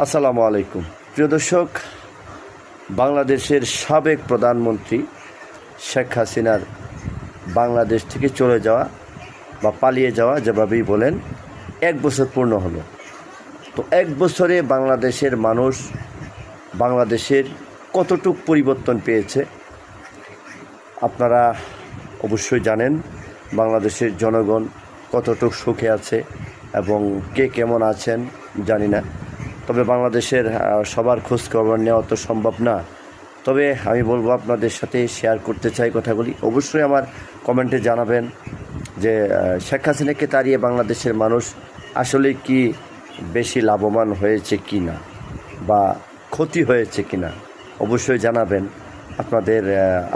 আসসালামু আলাইকুম প্রিয় দর্শক, বাংলাদেশের সাবেক প্রধানমন্ত্রী শেখ হাসিনার বাংলাদেশ থেকে চলে যাওয়া বা পালিয়ে যাওয়া যেভাবেই বলেন 1 বছর পূর্ণ হলো। তো 1 বছরে বাংলাদেশের মানুষ বাংলাদেশের কতটুক পরিবর্তন পেয়েছে আপনারা অবশ্যই জানেন। বাংলাদেশের জনগণ কতটুক সুখে আছে এবং কে কেমন আছেন জানি না, তবে বাংলাদেশের সবার খোঁজখবর নেওয়া তো সম্ভব না। তবে আমি বলবো, আপনাদের সাথে শেয়ার করতে চাই কথাগুলি। অবশ্যই আমার কমেন্টে জানাবেন যে শেখ হাসিনাকে তাড়িয়ে বাংলাদেশের মানুষ আসলে কি বেশি লাভবান হয়েছে কি না বা ক্ষতি হয়েছে কি না, অবশ্যই জানাবেন।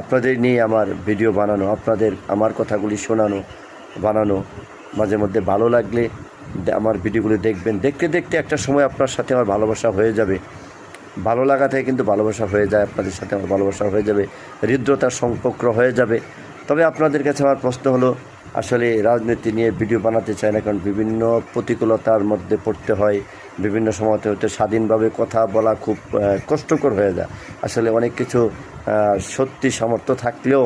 আপনাদের নিয়ে আমার ভিডিও বানানো, আপনাদের আমার কথাগুলি শোনানো বানানো, মাঝে মধ্যে ভালো লাগলে আমার ভিডিওগুলি দেখবেন। দেখতে দেখতে একটা সময় আপনার সাথে আমার ভালোবাসা হয়ে যাবে। ভালো লাগা থেকে কিন্তু ভালোবাসা হয়ে যায়, আপনাদের সাথে আমার ভালোবাসা হয়ে যাবে, হৃদ্রতার সম্পর্ক হয়ে যাবে। তবে আপনাদের কাছে আমার প্রশ্ন হলো, আসলে রাজনীতি নিয়ে ভিডিও বানাতে চাই না, কারণ বিভিন্ন প্রতিকূলতার মধ্যে পড়তে হয়। বিভিন্ন সময় হতে স্বাধীনভাবে কথা বলা খুব কষ্টকর হয়ে যায়। আসলে অনেক কিছু সত্যি সামর্থ্য থাকলেও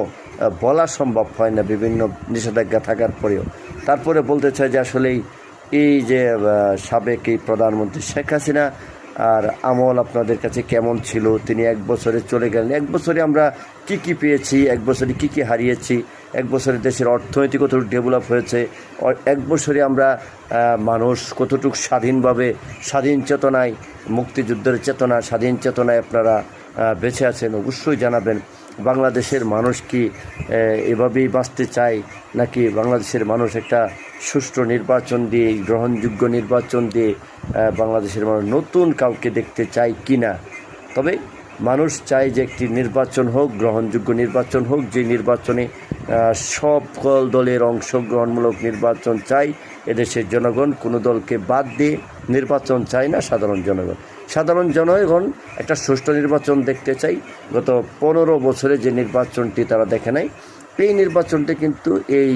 বলা সম্ভব হয় না, বিভিন্ন নিষেধাজ্ঞা থাকার পরেও। তারপরে বলতে চাই যে আসলেই এই যে সাবেক এই প্রধানমন্ত্রী শেখ হাসিনা আর আমল আপনাদের কাছে কেমন ছিল? তিনি 1 বছরে চলে গেলেন। 1 বছরে আমরা কি পেয়েছি, 1 বছরে কি হারিয়েছি, 1 বছরে দেশের অর্থনীতি কতটুকু ডেভেলপ হয়েছে, 1 বছরে আমরা মানুষ কতটুকু স্বাধীনভাবে, স্বাধীন চেতনায়, মুক্তিযুদ্ধের চেতনা, স্বাধীন চেতনায় আপনারা বেঁচে আছেন, অবশ্যই জানাবেন। বাংলাদেশের মানুষ কি এভাবেই বাঁচতে চায়, নাকি বাংলাদেশের মানুষ একটা সুষ্ঠু নির্বাচন দিয়ে, গ্রহণযোগ্য নির্বাচন দিয়ে বাংলাদেশের মানুষ নতুন কাউকে দেখতে চায় কি না? তবে মানুষ চায় যে একটি নির্বাচন হোক, গ্রহণযোগ্য নির্বাচন হোক, যে নির্বাচনে সকল দলের অংশগ্রহণমূলক নির্বাচন চাই এদেশের জনগণ। কোনো দলকে বাদ দিয়ে নির্বাচন চায় না সাধারণ জনগণ একটা সুষ্ঠু নির্বাচন দেখতে চাই। গত 15 বছরে যে নির্বাচনটি তারা দেখে নাই, এই নির্বাচনটি কিন্তু এই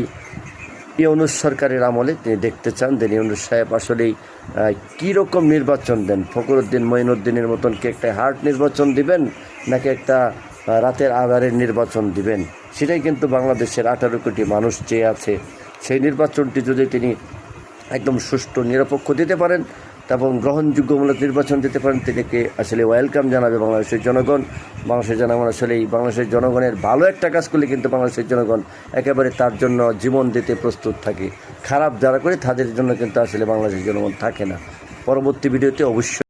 ইউনূস সরকারের আমলে তিনি দেখতে চান। যে ইউনূস সাহেব আসলেই কীরকম নির্বাচন দেন, ফখরুদ্দিন মঈনুদ্দিনের মতন কি একটা হার্ড নির্বাচন দিবেন, নাকি একটা রাতের আধারের নির্বাচন দিবেন, সেটাই কিন্তু বাংলাদেশের 18 কোটি মানুষ চেয়ে আছে। সেই নির্বাচনটি যদি তিনি একদম সুষ্ঠু নিরপেক্ষ দিতে পারেন এবং গ্রহণযোগ্যমূলক নির্বাচন দিতে পারেন, তিনিকে আসলে ওয়েলকাম জানাবে বাংলাদেশের জনগণ। বাংলাদেশের জনগণের ভালো একটা কাজ করলে কিন্তু বাংলাদেশের জনগণ একেবারে তার জন্য জীবন দিতে প্রস্তুত থাকে। খারাপ যারা করে তাদের জন্য কিন্তু আসলে বাংলাদেশের জনগণ থাকে না। পরবর্তী ভিডিওতে অবশ্যই